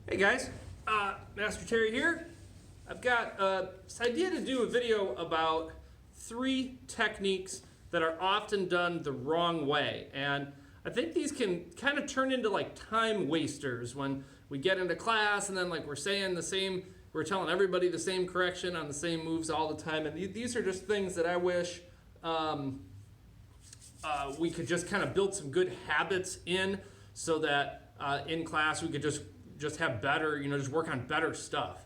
Hey guys, Master Terry here. I've got this idea to do a video about 3 techniques that are often done the wrong way. And I think these can kind of turn into like time wasters when we get into class and then like we're saying the same, we're telling everybody the same correction on the same moves all the time. And these are just things that I wish we could just kind of build some good habits in so that in class we could just have better, just work on better stuff.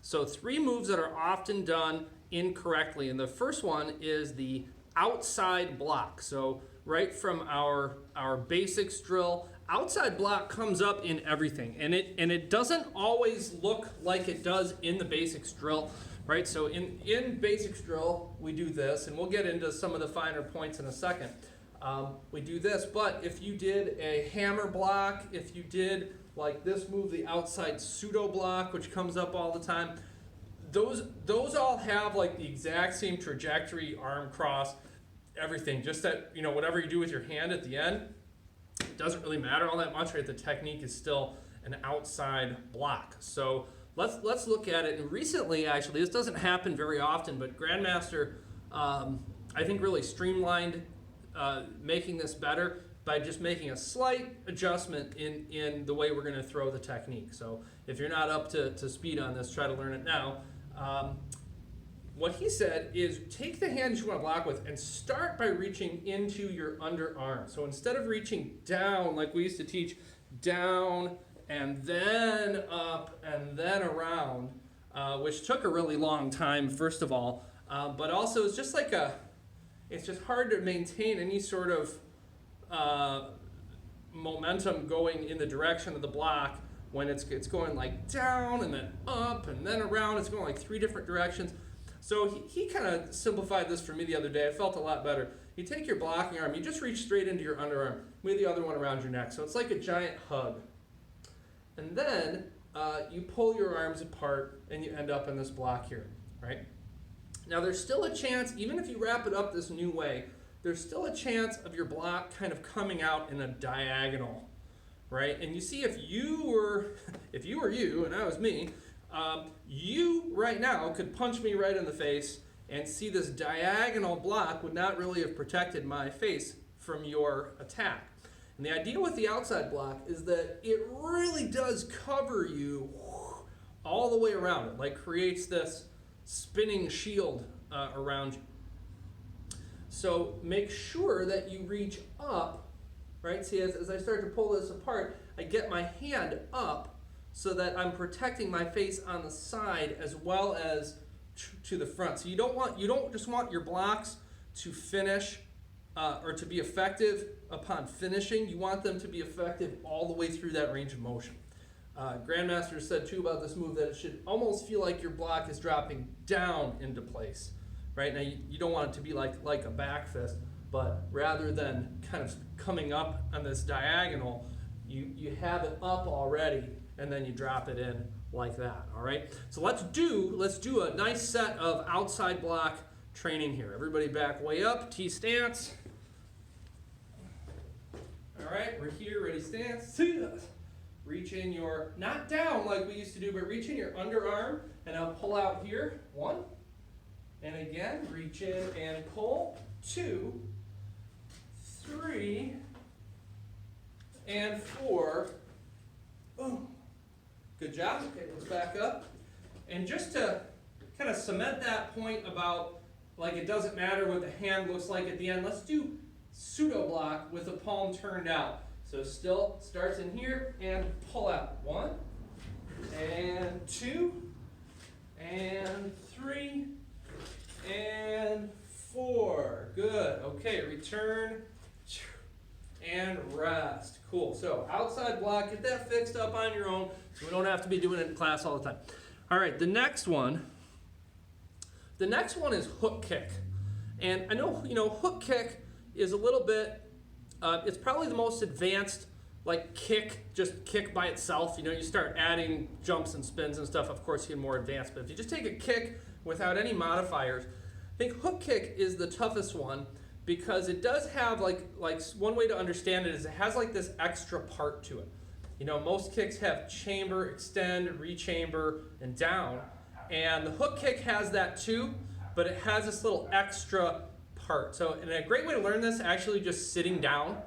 So 3 moves that are often done incorrectly. And the first one is the outside block. So right from our basics drill, outside block comes up in everything. And it doesn't always look like it does in the basics drill, right? So in basics drill, we do this, and we'll get into some of the finer points in a second. We do this, but if you did a hammer block, if you did like this move, the outside pseudo block, which comes up all the time, those all have like the exact same trajectory, arm cross, everything. Just that, whatever you do with your hand at the end, it doesn't really matter all that much, right? The technique is still an outside block. So let's look at it. And recently, actually, this doesn't happen very often, but Grandmaster, I think, really streamlined making this better by just making a slight adjustment in the way we're going to throw the technique. So if you're not up to speed on this, try to learn it now. What he said is take the hand you want to block with and start by reaching into your underarm. So instead of reaching down like we used to teach, down and then up and then around, which took a really long time, first of all, but also it's just like it's just hard to maintain any sort of momentum going in the direction of the block when it's going like down and then up and then around. It's going like 3 different directions. So he kind of simplified this for me the other day. I felt a lot better. You take your blocking arm, you just reach straight into your underarm, move the other one around your neck. So it's like a giant hug. And then you pull your arms apart and you end up in this block here, right? Now there's still a chance, even if you wrap it up this new way, there's still a chance of your block kind of coming out in a diagonal, right? And you see, if you were you and I was me, you right now could punch me right in the face and see this diagonal block would not really have protected my face from your attack. And the idea with the outside block is that it really does cover you all the way around. It like creates this spinning shield around you. So make sure that you reach up, right? See, as I start to pull this apart, I get my hand up so that I'm protecting my face on the side as well as to the front. So you don't just want your blocks to finish or to be effective upon finishing. You want them to be effective all the way through that range of motion. Grandmaster said too about this move that it should almost feel like your block is dropping down into place. Right? Now you don't want it to be like a back fist, but rather than kind of coming up on this diagonal, you have it up already and then you drop it in like that. All right? So let's do a nice set of outside block training here. Everybody back way up, T stance. All right, we're here, ready stance. Reach in your, not down like we used to do, but reach in your underarm and I'll pull out here. 1. And again, reach in and pull. 2, 3, and 4. Boom. Good job. Okay, let's back up. And just to kind of cement that point about like it doesn't matter what the hand looks like at the end, let's do pseudo block with the palm turned out. So still starts in here and pull out. 1, and 2, and 3, and 4. Good. Okay, return and rest. Cool. So outside block, get that fixed up on your own so we don't have to be doing it in class all the time. All right, the next one is hook kick. And I know, hook kick is a little bit, it's probably the most advanced like kick, just kick by itself. You start adding jumps and spins and stuff, of course you get more advanced. But if you just take a kick without any modifiers, I think hook kick is the toughest one because it does have like one way to understand it is it has like this extra part to it. You know, most kicks have chamber, extend, rechamber, and down. And the hook kick has that too, but it has this little extra part. So, and a great way to learn this, actually just sitting down.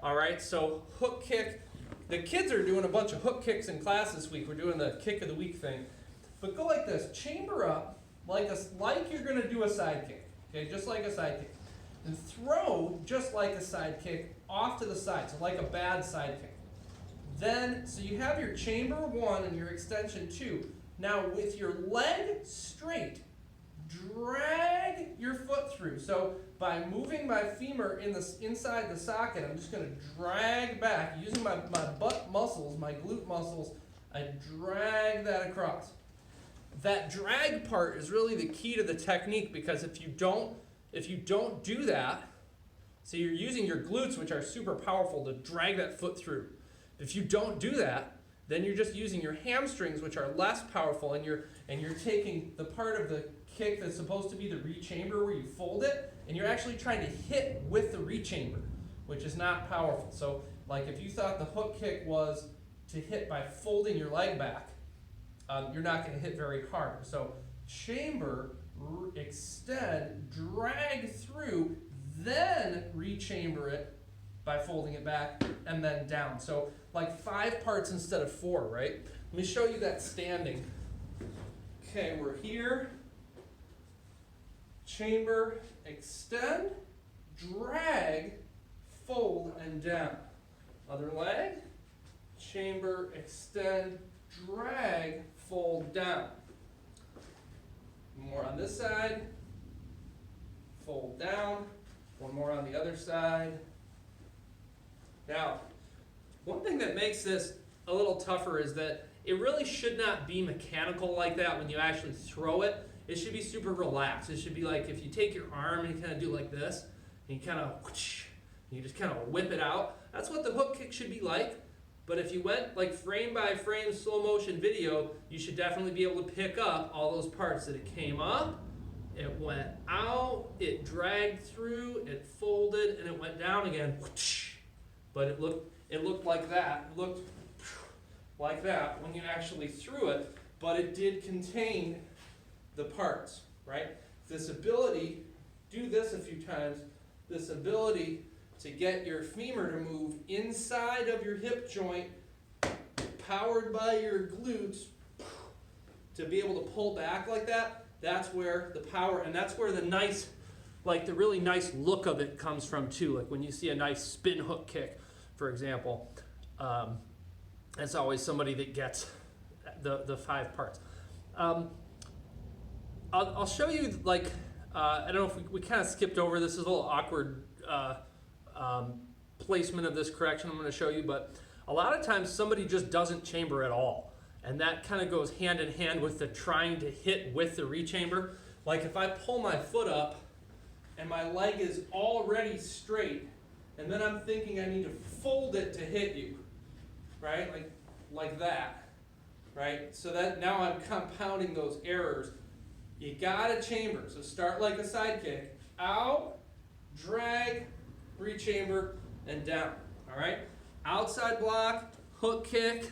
All right, so hook kick. The kids are doing a bunch of hook kicks in class this week. We're doing the kick of the week thing. But go like this, chamber up, like you're gonna do a side kick. Okay, just like a side kick. And throw just like a side kick off to the side, so like a bad side kick. Then, so you have your chamber 1 and your extension 2. Now with your leg straight, drag your foot through. So by moving my femur inside the socket, I'm just going to drag back, using my butt muscles, my glute muscles, I drag that across. That drag part is really the key to the technique, because if you don't do that, so you're using your glutes, which are super powerful, to drag that foot through. If you don't do that, then you're just using your hamstrings, which are less powerful, and you're taking the part of the kick that's supposed to be the rechamber where you fold it, and you're actually trying to hit with the rechamber, which is not powerful. So like if you thought the hook kick was to hit by folding your leg back, you're not going to hit very hard. So chamber, extend, drag through, then rechamber it by folding it back, and then down. So like 5 parts instead of 4, right? Let me show you that standing. Okay, we're here. Chamber, extend, drag, fold, and down. Other leg. Chamber, extend, drag, fold, down. More on this side. Fold down. One more on the other side. Now, one thing that makes this a little tougher is that it really should not be mechanical like that when you actually throw it. It should be super relaxed. It should be like if you take your arm and you kind of do like this, and you kind of, you just kind of whip it out. That's what the hook kick should be like. But if you went like frame by frame slow motion video, you should definitely be able to pick up all those parts that it came up, it went out, it dragged through, it folded, and it went down again. But it looked like that. It looked like that when you actually threw it, but it did contain the parts, right? This ability, do this a few times, this ability to get your femur to move inside of your hip joint, powered by your glutes, to be able to pull back like that, that's where the power, and that's where the nice, like the really nice look of it comes from too. Like when you see a nice spin hook kick, for example, it's always somebody that gets the 5 parts. I'll show you, like, I don't know if we kind of skipped over this. Is a little awkward placement of this correction I'm going to show you, but a lot of times somebody just doesn't chamber at all, and that kind of goes hand in hand with the trying to hit with the rechamber. Like if I pull my foot up and my leg is already straight, and then I'm thinking I need to fold it to hit you, right? Like that, right? So that now I'm compounding those errors. You gotta chamber. So start like a side kick, out, drag, rechamber, and down. All right? Outside block, hook kick.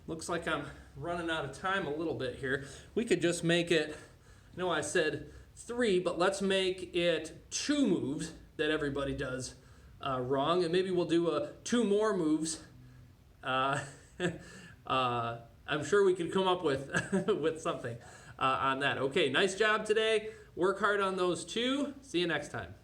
Looks like I'm running out of time a little bit here. We could just make it, I know I said 3, but let's make it 2 moves that everybody does wrong, and maybe we'll do 2 more moves. I'm sure we could come up with with something on that. Okay, nice job today. Work hard on those 2. See you next time.